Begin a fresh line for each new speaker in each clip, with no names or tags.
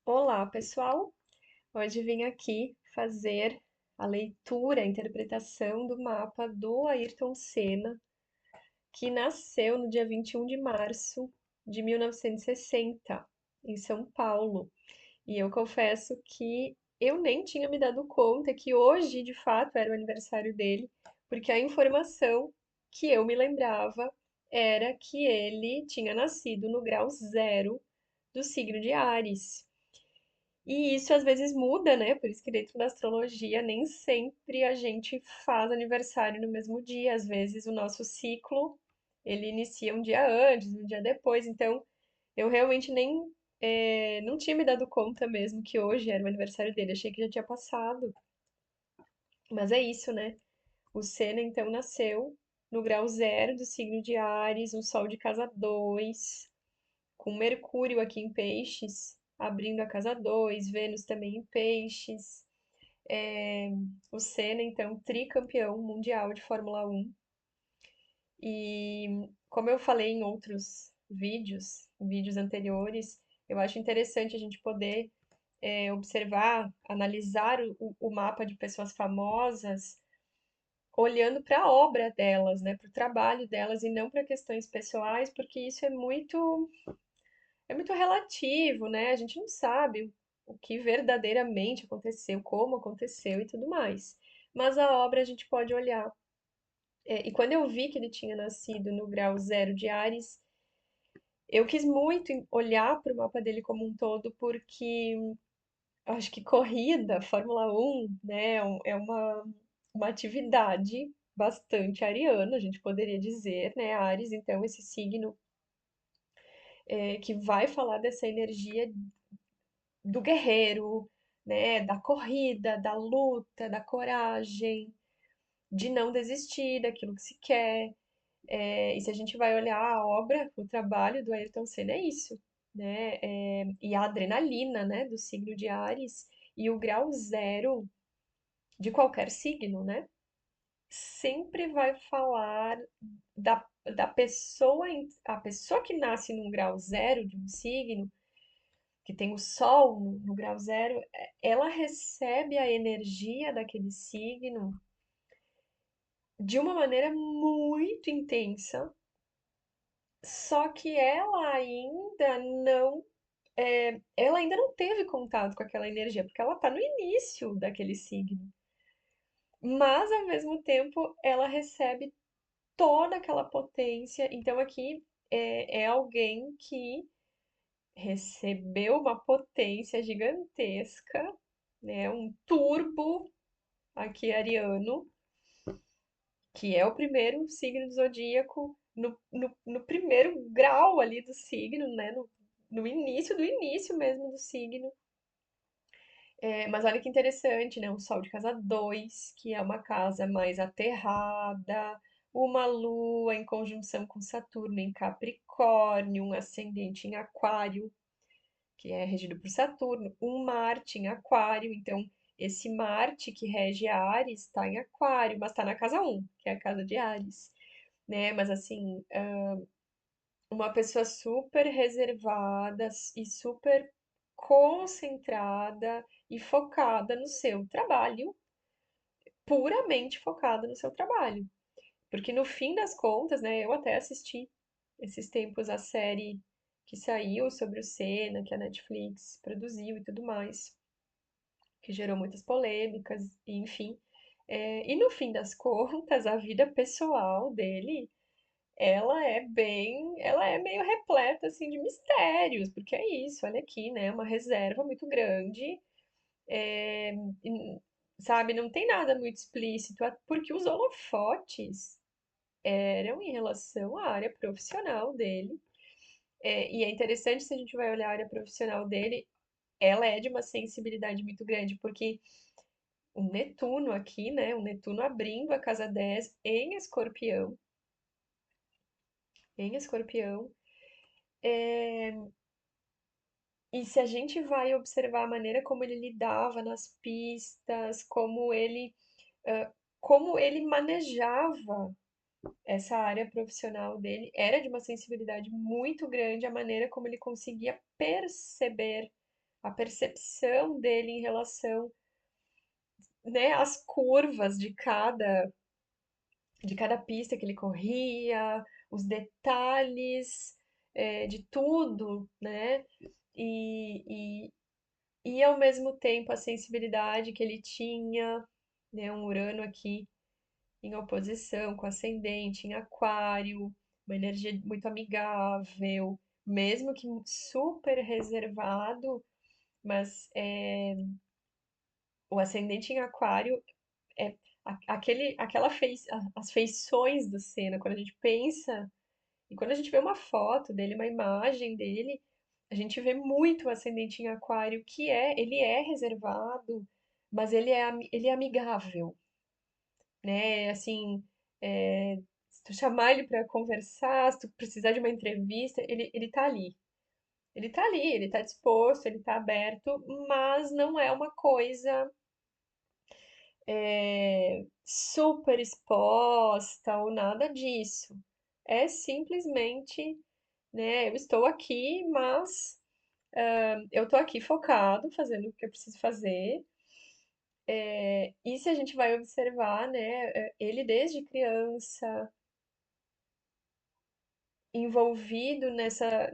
Olá, pessoal! Hoje vim aqui fazer a leitura, a interpretação do mapa do Ayrton Senna, que nasceu no dia 21 de março de 1960, em São Paulo. E eu confesso que eu nem tinha me dado conta que hoje, de fato, era o aniversário dele, porque a informação que eu me lembrava era que ele tinha nascido no grau zero do signo de Áries. E isso às vezes muda, né? Por isso que dentro da astrologia nem sempre a gente faz aniversário no mesmo dia. Às vezes o nosso ciclo ele inicia um dia antes, um dia depois. Então eu realmente nem não tinha me dado conta mesmo que hoje era o aniversário dele. Achei que já tinha passado. Mas é isso, né? O Senna então nasceu no grau zero do signo de Áries, um Sol de casa 2 com Mercúrio aqui em Peixes, abrindo a casa 2, Vênus também em Peixes. É, o Senna, então, tricampeão mundial de Fórmula 1. E como eu falei em outros vídeos anteriores, eu acho interessante a gente poder observar, analisar o mapa de pessoas famosas, olhando para a obra delas, né, para o trabalho delas e não para questões pessoais, porque isso é muito relativo, né? A gente não sabe o que verdadeiramente aconteceu, como aconteceu e tudo mais. Mas a obra a gente pode olhar. E quando eu vi que ele tinha nascido no grau zero de Áries, eu quis muito olhar para o mapa dele como um todo, porque eu acho que corrida, Fórmula 1, né, uma atividade bastante ariana, a gente poderia dizer, né? Áries, então, esse signo que vai falar dessa energia do guerreiro, né, da corrida, da luta, da coragem, de não desistir daquilo que se quer. E se a gente vai olhar a obra, o trabalho do Ayrton Senna é isso, né? E a adrenalina, né, do signo de Áries e o grau zero de qualquer signo, né? Sempre vai falar da pessoa, a pessoa que nasce num grau zero de um signo que tem o Sol no grau zero, ela recebe a energia daquele signo de uma maneira muito intensa, só que ela ainda não teve contato com aquela energia, porque ela está no início daquele signo. Mas, ao mesmo tempo, ela recebe toda aquela potência. Então, aqui é alguém que recebeu uma potência gigantesca, né? Um turbo aqui ariano, que é o primeiro signo do zodíaco, no primeiro grau ali do signo, né? No início do início mesmo do signo. Mas olha que interessante, né? Um Sol de casa 2 que é uma casa mais aterrada, uma Lua em conjunção com Saturno em Capricórnio, um ascendente em Aquário, que é regido por Saturno, um Marte em Aquário, então esse Marte que rege Áries está em Aquário, mas está na casa um, que é a casa de Áries, né? Mas assim, uma pessoa super reservada e super concentrada e focada no seu trabalho, puramente focada no seu trabalho. Porque no fim das contas, né, eu até assisti esses tempos a série que saiu sobre o Senna, que a Netflix produziu e tudo mais, que gerou muitas polêmicas, e enfim. E no fim das contas, a vida pessoal dele, ela é meio repleta assim de mistérios, porque é isso, olha aqui, né, uma reserva muito grande, é, e, sabe, não tem nada muito explícito, porque os holofotes eram em relação à área profissional dele. E é interessante se a gente vai olhar a área profissional dele, ela é de uma sensibilidade muito grande, porque o Netuno aqui, né? O Netuno abrindo a casa 10 em Escorpião. E se a gente vai observar a maneira como ele lidava nas pistas, como ele manejava essa área profissional dele, era de uma sensibilidade muito grande a maneira como ele conseguia perceber a percepção dele em relação, né, às curvas de cada pista que ele corria, os detalhes, de tudo, né? E, e ao mesmo tempo a sensibilidade que ele tinha, né? Um Urano aqui em oposição com ascendente em Aquário, uma energia muito amigável, mesmo que super reservado, mas o ascendente em Aquário é as feições do Senna, quando a gente pensa e quando a gente vê uma foto dele, uma imagem dele, a gente vê muito o ascendente em Aquário, ele é reservado, mas ele é amigável, né? Assim, se tu chamar ele para conversar, se tu precisar de uma entrevista, ele tá ali. Ele tá ali, ele tá disposto, ele tá aberto, mas não é uma coisa super exposta ou nada disso. É simplesmente, né, eu estou aqui, mas eu estou aqui focado, fazendo o que eu preciso fazer. E se a gente vai observar, né, ele desde criança, envolvido nessa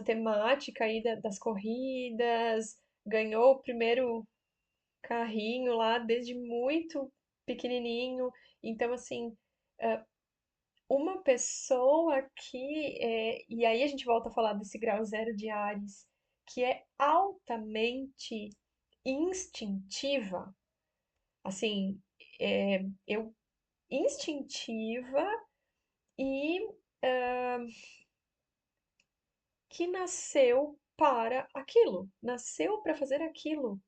temática aí das corridas, ganhou o primeiro carrinho lá desde muito pequenininho. Então, assim, uma pessoa que, e aí a gente volta a falar desse grau zero de Ares, que é altamente instintiva, assim, eu instintiva e que nasceu para aquilo, nasceu para fazer aquilo.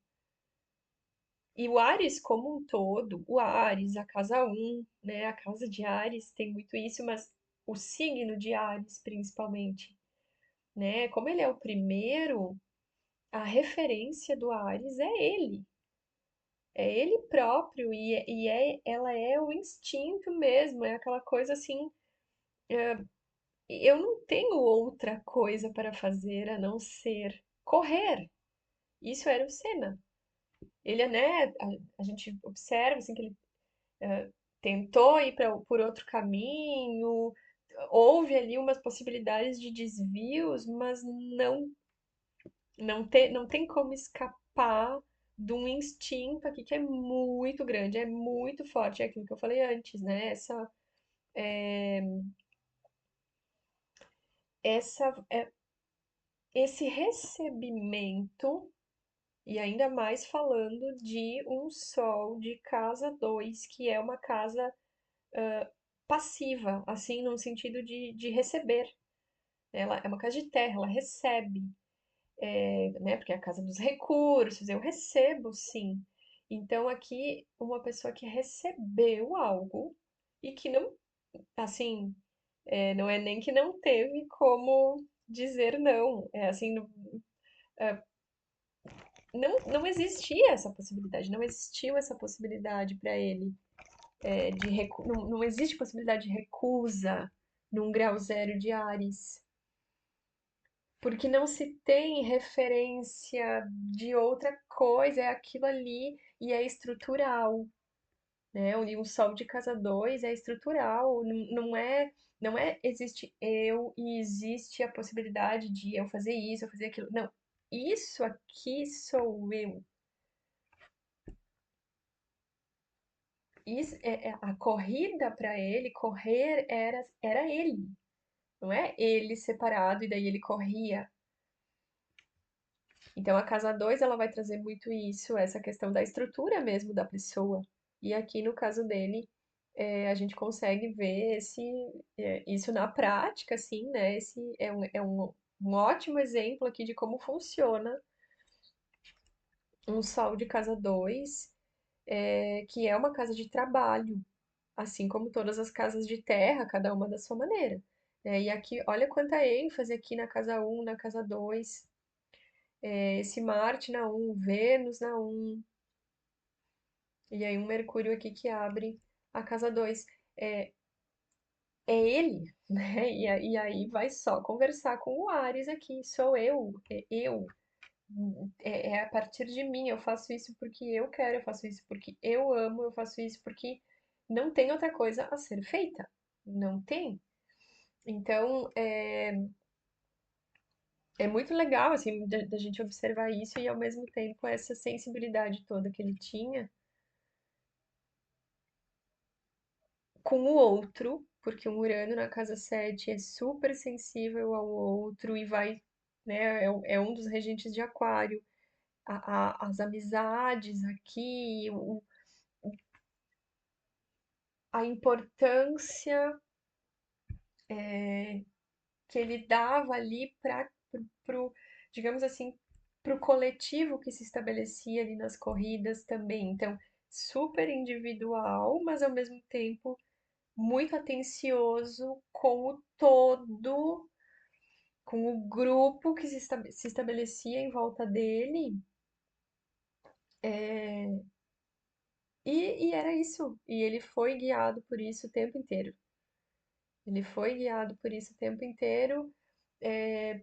E o Ares como um todo, o Ares, a casa um, né, a casa de Ares tem muito isso, mas o signo de Ares principalmente, né? Como ele é o primeiro, a referência do Ares é ele próprio ela é o instinto mesmo, é aquela coisa assim, eu não tenho outra coisa para fazer a não ser correr. Isso era o Senna. Ele, né, a gente observa assim que ele tentou ir por outro caminho, houve ali umas possibilidades de desvios, mas não tem como escapar de um instinto aqui que é muito grande, é muito forte, é aquilo que eu falei antes, né? Essa, esse recebimento, e ainda mais falando de um Sol de casa 2 que é uma casa passiva, assim, no sentido de receber. Ela é uma casa de terra, ela recebe, né? Porque é a casa dos recursos, eu recebo sim. Então aqui uma pessoa que recebeu algo e que não, assim, não é nem que não teve como dizer não. É assim, não existia essa possibilidade, não existiu essa possibilidade para ele não existe possibilidade de recusa num grau zero de Ares. Porque não se tem referência de outra coisa, é aquilo ali e é estrutural, né? E um sol de casa 2 é estrutural, não é existe eu e existe a possibilidade de eu fazer isso, eu fazer aquilo. Não, isso aqui sou eu. A corrida para ele, correr era ele, não é ele separado e daí ele corria. Então, a casa 2 ela vai trazer muito isso, essa questão da estrutura mesmo da pessoa. E aqui no caso dele, a gente consegue ver isso na prática, assim, né? Esse um ótimo exemplo aqui de como funciona um sol de casa 2 que é uma casa de trabalho, assim como todas as casas de terra, cada uma da sua maneira. Né? E aqui, olha quanta ênfase aqui na casa um na casa 2 esse Marte na um Vênus na um e aí um Mercúrio aqui que abre a casa 2 É, é ele, né? E aí vai só conversar com o Ares aqui. Sou eu, é eu. é a partir de mim, eu faço isso porque eu quero, eu faço isso porque eu amo, eu faço isso porque não tem outra coisa a ser feita. Não tem. Então, é muito legal, assim, da gente observar isso e, ao mesmo tempo, essa sensibilidade toda que ele tinha com o outro, porque um Urano na casa 7 é super sensível ao outro e vai, né, é um dos regentes de Aquário. As amizades aqui, a importância que ele dava ali para pro, digamos assim, para o coletivo que se estabelecia ali nas corridas também. Então, super individual, mas ao mesmo tempo muito atencioso com o todo, com o grupo que se estabelecia em volta dele. É, e era isso. E ele foi guiado por isso o tempo inteiro. Ele foi guiado por isso o tempo inteiro. É,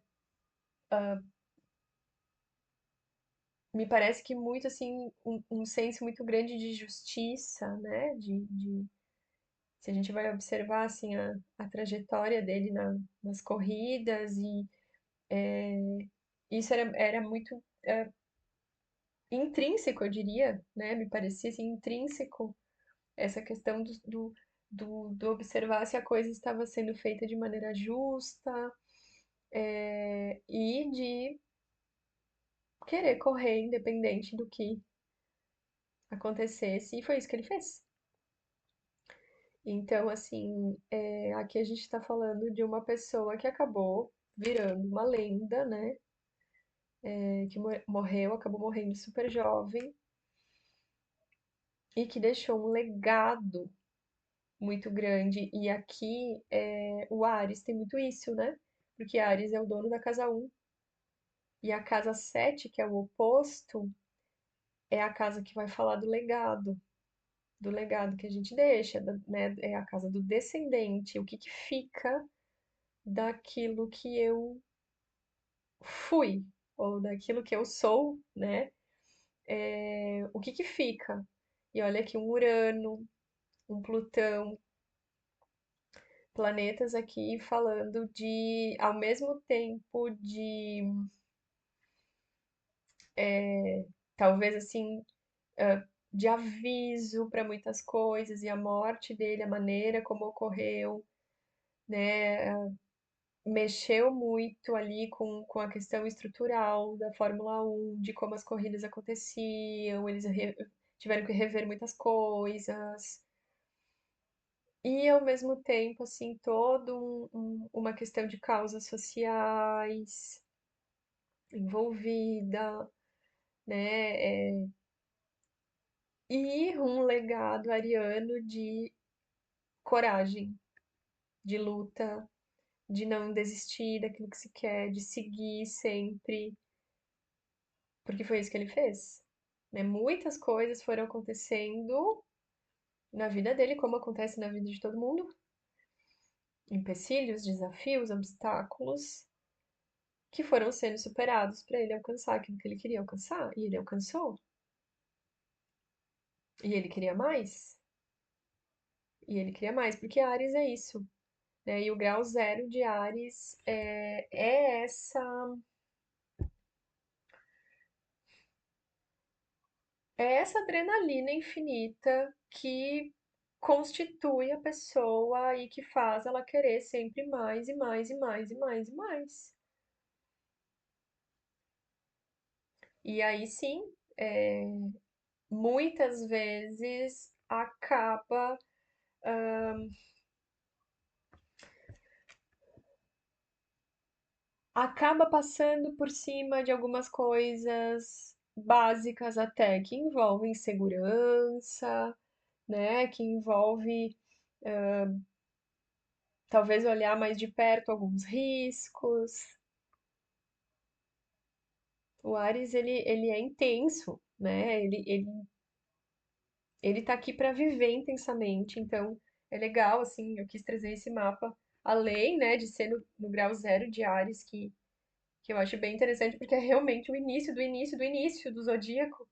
me parece que muito assim, um senso muito grande de justiça, né? Se a gente vai observar assim a trajetória dele nas corridas e isso era muito intrínseco, eu diria, né? Me parecia assim, intrínseco essa questão do observar se a coisa estava sendo feita de maneira justa, e de querer correr independente do que acontecesse, e foi isso que ele fez. Então, assim, aqui a gente está falando de uma pessoa que acabou virando uma lenda, né? Que morreu, acabou morrendo super jovem e que deixou um legado muito grande. E aqui o Ares tem muito isso, né? Porque Ares é o dono da casa um e a casa 7, que é o oposto, é a casa que vai falar do legado que a gente deixa, né? É a casa do descendente, o que que fica daquilo que eu fui, ou daquilo que eu sou, né? O que que fica? E olha aqui um Urano, um Plutão, planetas aqui falando de, ao mesmo tempo de, talvez assim, de aviso para muitas coisas, e a morte dele, a maneira como ocorreu, né? Mexeu muito ali com a questão estrutural da Fórmula 1, de como as corridas aconteciam, eles tiveram que rever muitas coisas. E ao mesmo tempo, assim, todo uma questão de causas sociais envolvida, né? E um legado ariano de coragem, de luta, de não desistir daquilo que se quer, de seguir sempre, porque foi isso que ele fez, né? Muitas coisas foram acontecendo na vida dele, como acontece na vida de todo mundo, empecilhos, desafios, obstáculos que foram sendo superados para ele alcançar aquilo que ele queria alcançar, e ele alcançou. E ele queria mais, e ele queria mais, porque Ares é isso, né? E o grau zero de Ares é essa adrenalina infinita que constitui a pessoa e que faz ela querer sempre mais e mais e mais e mais e mais. E aí sim, muitas vezes acaba passando por cima de algumas coisas básicas até que envolvem segurança, né? Que envolve talvez olhar mais de perto alguns riscos. O Ares, ele é intenso, né? Ele tá aqui para viver intensamente, então é legal, assim, eu quis trazer esse mapa, além, né, de ser no grau zero de Ares, que que eu acho bem interessante porque é realmente o início do início do início do zodíaco.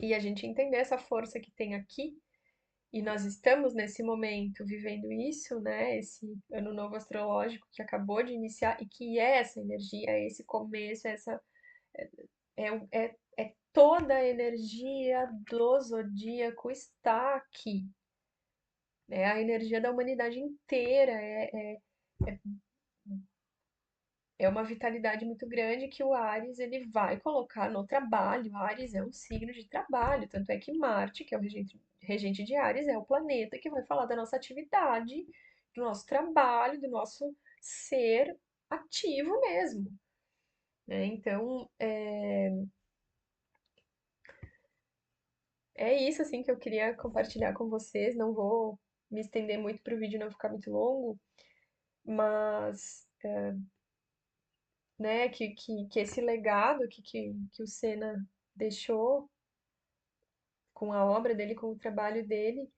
E a gente entender essa força que tem aqui, e nós estamos nesse momento vivendo isso, né? Esse ano novo astrológico que acabou de iniciar e que é essa energia, é esse começo, é toda a energia do zodíaco está aqui. É a energia da humanidade inteira, é uma vitalidade muito grande que o Áries ele vai colocar no trabalho. Áries é um signo de trabalho, tanto é que Marte, que é o regente de Áries, é o planeta que vai falar da nossa atividade, do nosso trabalho, do nosso ser ativo mesmo, né? Então, é isso assim que eu queria compartilhar com vocês. Não vou me estender muito para o vídeo não ficar muito longo, mas né, que esse legado que o Senna deixou com a obra dele, com o trabalho dele,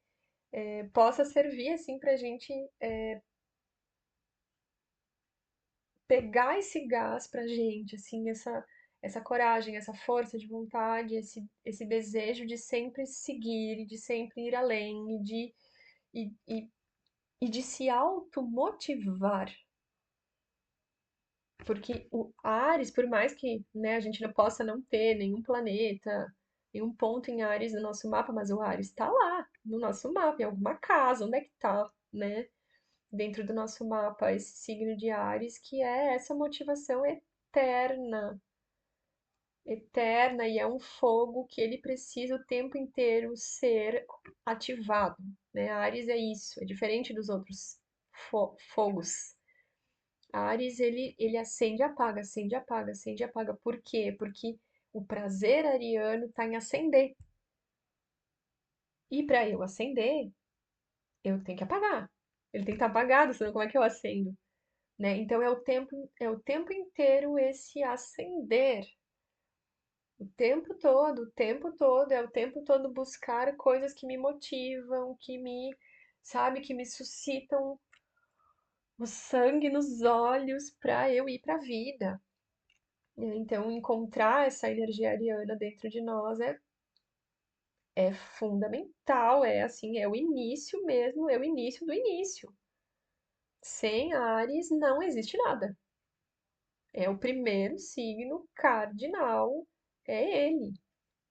possa servir assim para a gente pegar esse gás para a gente, assim, essa coragem, essa força de vontade, esse desejo de sempre seguir, de sempre ir além, e, e, e de se automotivar. Porque o Ares, por mais que, né, a gente não possa não ter nenhum planeta, nenhum ponto em Ares no nosso mapa, mas o Ares está lá no nosso mapa, em alguma casa, onde é que tá, né? Dentro do nosso mapa, esse signo de Ares, que é essa motivação eterna, eterna, e é um fogo que ele precisa o tempo inteiro ser ativado, né? Ares é isso, é diferente dos outros fogos. Ares, ele acende e apaga, acende e apaga, acende e apaga. Por quê? Porque o prazer ariano está em acender. E para eu acender, eu tenho que apagar. Ele tem que estar apagado, senão como é que eu acendo? Né? Então é o tempo inteiro esse acender. O tempo todo, é o tempo todo buscar coisas que me motivam, sabe, que me suscitam o sangue nos olhos para eu ir para a vida. Então, encontrar essa energia ariana dentro de nós é fundamental, é assim, é o início mesmo, é o início do início. Sem Áries não existe nada. É o primeiro signo cardinal, é ele.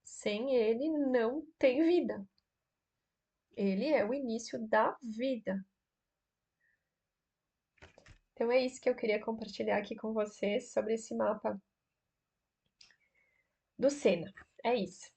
Sem ele não tem vida. Ele é o início da vida. Então é isso que eu queria compartilhar aqui com vocês sobre esse mapa do Sena. É isso.